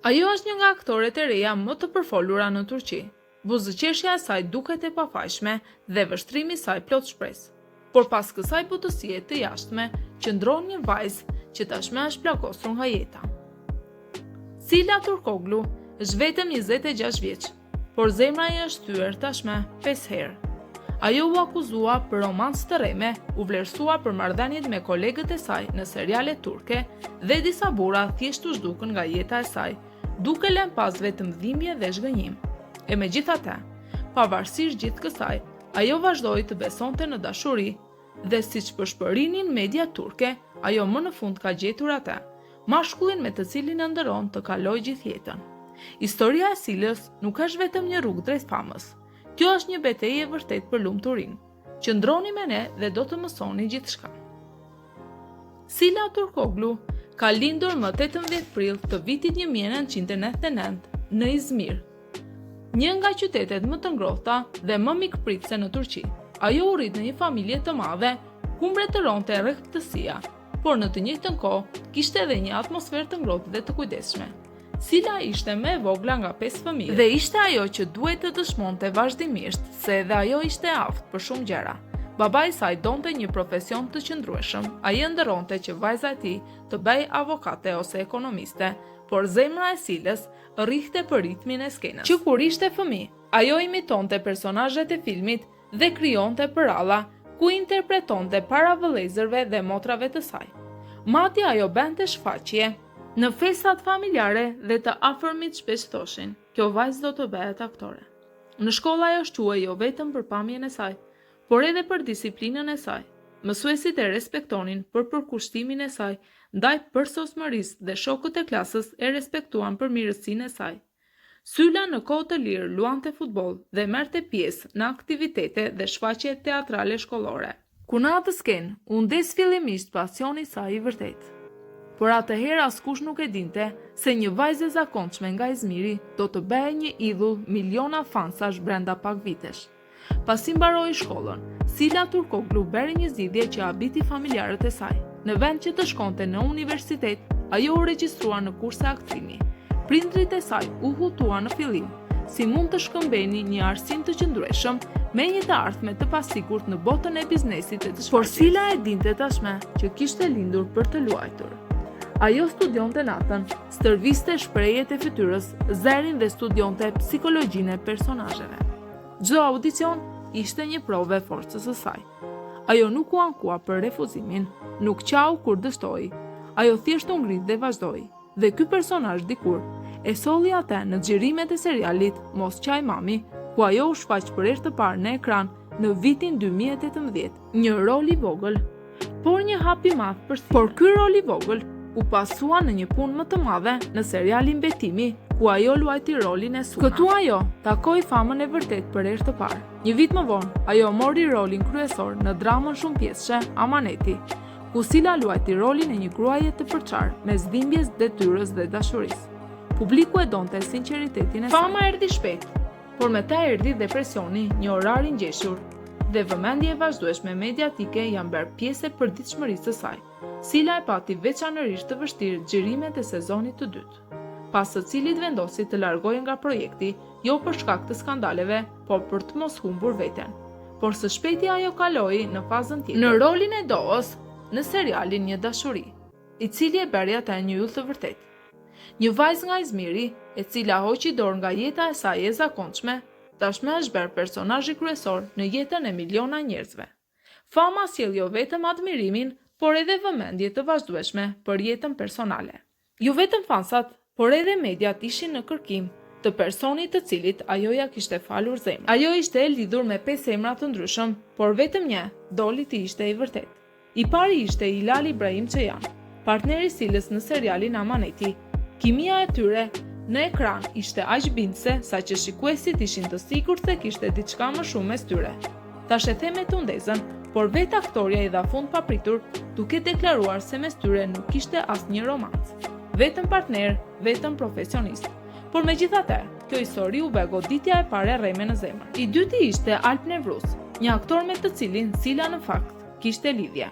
Ajo është një nga aktoret e reja më të përfolura në Turqi. Buzëqeshja e saj duket e pafajshme dhe vështrimi i saj plot shpresë. Por pas kësaj butësie të jashtme, qëndron një vajzë që tashmë është plagosur nga jeta. Sila Turkoglu është vetëm 26 vjeç, por zemra e është thyer tashmë 5 herë. Ajo u akuzua për romancë të rreme, u vlerësua për marrëdhëniet me kolegët e saj në seriale turke dhe disa burra thjesht u zhdukën nga jeta e saj, duke lënë pas vetëm dhimbje dhe zhgënjim. E megjithatë, pavarësisht gjithë kësaj, ajo vazhdoi të besonte në dashuri dhe siç përshpërinin media turke, ajo më në fund ka gjetur atë, mashkullin me të cilin e nderon të kalojë gjithë jetën. Historia e Silës nuk është vetëm një rrugë drejt famës. Kjo është një betejë e vërtet për lumturinë. Qëndroni me ne dhe do të mësoni gjithçka. Sila Turkoglu ka lindur më 18 prill të vitit 1999 në Izmir, një nga qytetet më të ngrohta dhe më mikpritëse në Turqi. Ajo u rrit në një familje të madhe ku mbretëronte rrehttësia, por në të njëjtën kohë kishte edhe një atmosferë të ngrohtë dhe të kujdesshme. Sila ishte më e vogla nga 5 fëmijë dhe ishte ajo që duhet të dëshmonte vazhdimisht se edhe ajo ishte aftë për shumë gjëra. Babai i saj donte një profesion të qëndrueshëm, ai ëndërronte që vajza e tij të bëjë avokate ose ekonomiste, por zemra e Silës rrihte për ritmin e skenës. Që kur ishte fëmijë, ajo imitonte personazhet e filmit dhe krijonte përralla ku interpretonte para vëllezërve dhe motrave të saj. Madje ajo bënte shfaqje në festat familjare dhe të afërmit shpesh thoshin, kjo vajzë do të bëhet aktore. Në shkolla ajo shquhej jo vetëm për pamjen e saj, por edhe për disiplinën e saj. Mësuesit e respektonin për përkushtimin e saj ndaj përsosmërisë dhe shokët e klasës e respektuan për mirësinë e saj. Syla në kohë të lirë luante futboll dhe merrte pjesë në aktivitete dhe shfaqje teatrale shkollore. Ku në atë skenë u ndes fillimisht pasioni i saj i vërtetë. Por atëherë askush nuk e dinte se një vajzë e zakonshme nga Izmiri do të bëhej një idhull miliona fansash brenda pak vitesh. Pasi mbaroi shkollën, Sila Turkoglu bëri një zgjidhje që habiti familjarët e saj. Në vend që të shkonte në universitet, ajo u regjistrua në kurse aktrimi. Prindrit e saj u hutuan në fillim, si mund të shkëmbeni një arsim të qëndrueshëm me një të ardhme të pasigurt në botën e biznesit e të shfaqjes. Por Sila e dinte tashmë që kishte lindur për të luajtur. Ajo studionte natën, stërviste shprehjet e fytyrës, zërin dhe studionte psikologjinë e personazheve. Çdo audicion ishte një provë e forcës së saj. Ajo nuk u ankua për refuzimin, nuk qau kur dështoi. Ajo thjesht u ngrit dhe vazhdoi. Dhe ky personazh dikur e solli atë në xhirimet e serialit Mos Qaj Mami, ku ajo u shfaq për herë të parë në ekran në vitin 2018. Një rol i vogël, por një hap i madh për Sila. Por ky rol i vogël u pasua në një punë më të madhe në serialin Betimi, ku ajo luajti rolin e Suna. Këtu ajo takoi famën e vërtet për herë të parë. Një vit më vonë, ajo mori rolin kryesor në dramën shumë pjesëshe Amaneti, ku Sila luajti rolin e një gruaje të përçarë mes dhimbjes, detyrës dhe dashurisë. Publiku e donte sinqeritetin e saj. Fama erdhi shpejt, por me ta erdhi depresioni, një orar i ngjeshur dhe vëmendje e vazhdueshme mediatike janë bërë pjesë e përditshmërisë së saj. Sila e pati veçanërisht të vështirë xhirimet e sezonit të dytë, pas së cilit vendosi të largohej nga projekti, jo për shkak të skandaleve, por për të mos humbur veten. Por së shpejti ajo kaloi në fazën tjetër, në rolin e Doos në serialin Një dashuri, i cili e bëri atë një yll të vërtetë. Një vajzë nga Izmiri, e cila hoqi dorë nga jeta e saj e zakonshme, tashmë është bërë personazhi kryesor në jetën e miliona njerëzve. Fama sjell jo vetëm admirimin, por edhe vëmendje të vazhdueshme për jetën personale. Jo vetëm fansat, por edhe mediat ishin në kërkim të personit të cilit ajo ja kishte falur zemrën. Ajo ishte e lidhur me 5 emra të ndryshëm, por vetëm një doli të ishte i vërtet. I pari ishte Hilal Ibrahim Çejan, partneri i Silës në serialin Amaneti. Kimia e tyre në ekran ishte aq bindëse saqë shikuesit ishin të sigurt se kishte diçka më shumë mes tyre. Tash e them me tundezën, por vetë aktoria i dha fund papritur, duke deklaruar se mes tyre nuk kishte asnjë romancë. Vetëm partner, vetëm profesionist. Por megjithatë, kjo histori u bë goditja e parë rreme në zemër. I dyti ishte Alp Nevruz, një aktor me të cilin Sila në fakt kishte lidhje.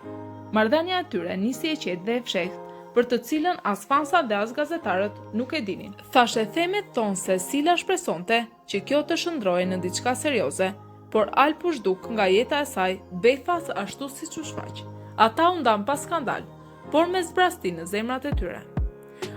Marrëdhënia e tyre nisi e qetë dhe e fshehtë për të cilën as fansat dhe as gazetarët nuk e dinin. Thashe themet thonë se Sila shpresonte që kjo të shndrohej në diçka serioze, por Alp u zhduk nga jeta e saj befas ashtu siç u shfaq. Ata u ndan pas skandal, por me zbrasti në zemrat e tyre.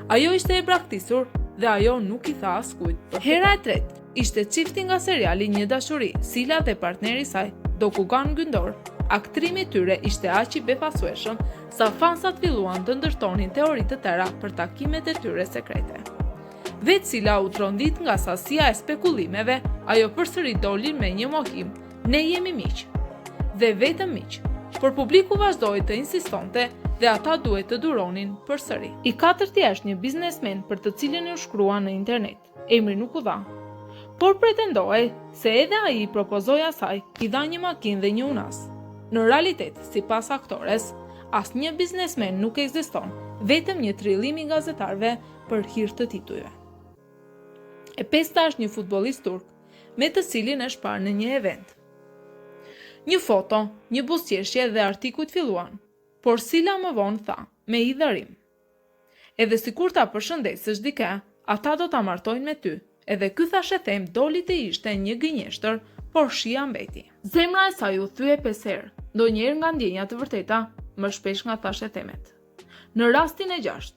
Ajo ishte e braktisur dhe ajo nuk i tha askujt. Hera e tretë ishte çifti nga seriali Një dashuri, Sila dhe partneri i saj, Dokugan Gyndor. Aktrimi i tyre ishte aq i befasueshëm sa fansat filluan të ndërtonin teori të tëra për takimet e tyre sekrete. Vetë Sila u trondit nga sasia e spekullimeve, ajo përsëri doli me një mohim: ne jemi miq. Dhe vetëm miq. Por publiku vazhdoi të insistonte dhe ata duhet të duronin përsëri. I katërti është një biznesmen për të cilin u shkrua në internet. Emri nuk u dha. Por pretendohej se edhe ai i propozoi asaj, i dha një makinë dhe një unas. Në realitet, sipas aktores, asnjë biznesmen nuk ekziston, vetëm një trillim i gazetarëve për hir të titujve. E pesta është një futbollist turk, me të cilin është parë në një event. Një foto, një buzëqeshje dhe artikujt filluan, por Sila më vonë tha, me idhërim: edhe sikur ta përshëndesësh dikë, ata do ta martojnë me ty. Edhe ky thashë them doli të ishte një gënjeshtër, por shija mbeti. Zemra e saj u thye 5 herë, ndonjëherë nga ndjenja të vërteta, më shpesh nga thashë themet. Në rastin e 6,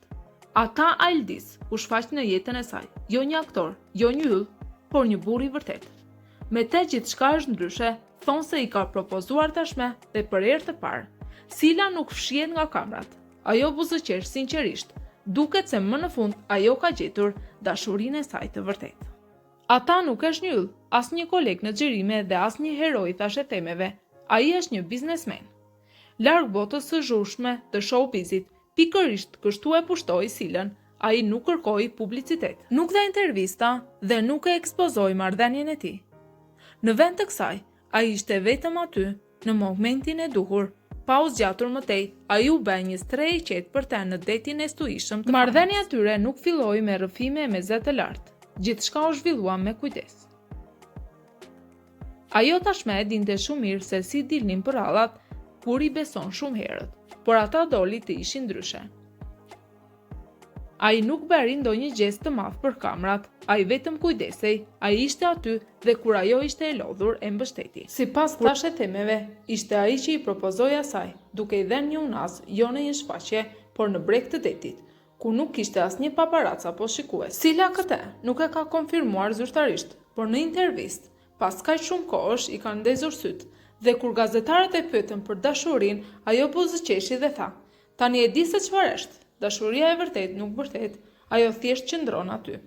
ata Aldis u shfaq në jetën e saj, jo një aktor, jo një yll, por një burr i vërtet. Me të gjithçka është ndryshe, thonë se i ka propozuar tashmë dhe për herë të parë. Sila nuk fshihet nga kamrat. Ajo buzëqesh sinqerisht. Duket se më në fund ajo ka gjetur dashurinë e saj të vërtetë. Ata nuk është një yll, as një koleg në xhirime dhe as një heroi thashë themeve. Ai është një biznesmen. Larg botës së zhurshme të showbizit, pikërisht kështu e pushtoi Silën. Ai nuk kërkoi publicitet, nuk dha intervista dhe nuk e ekspozoi marrëdhënien e tij. Në vend të kësaj, ai ishte vetëm aty në momentin e duhur. Pa u zgjatur më tej, ai u bë një stre i qetë për të në detin e stuishëm të marrëdhënia e tyre nuk filloi me rrëfime e meze të lartë. Gjithçka u zhvillua me kujdes. Ajo tashmë e dinte shumë mirë se si dilnin përrallat kur i beson shumë herët, por ata doli të ishin ndryshe. Ai nuk bëri ndonjë gjest të madh për kamrat, ai vetëm kujdesej, ai ishte aty dhe kur ajo ishte e lodhur e mbështeti. Sipas thashë themeve, ishte ai që i propozoi asaj, duke i dhënë një unas, jo në një shfaqje, por në breg të detit, ku nuk kishte asnjë paparac apo shikues. Sila këtë nuk e ka konfirmuar zyrtarisht, por në intervistë, pas kaq shumë kohësh i kanë ndezur syt, dhe kur gazetarët e pyetën për dashurinë, ajo buzëqeshi dhe tha: "Tani e di se çfarë është. Dashuria e vërtet nuk vërtet, ajo thjesht qëndron aty."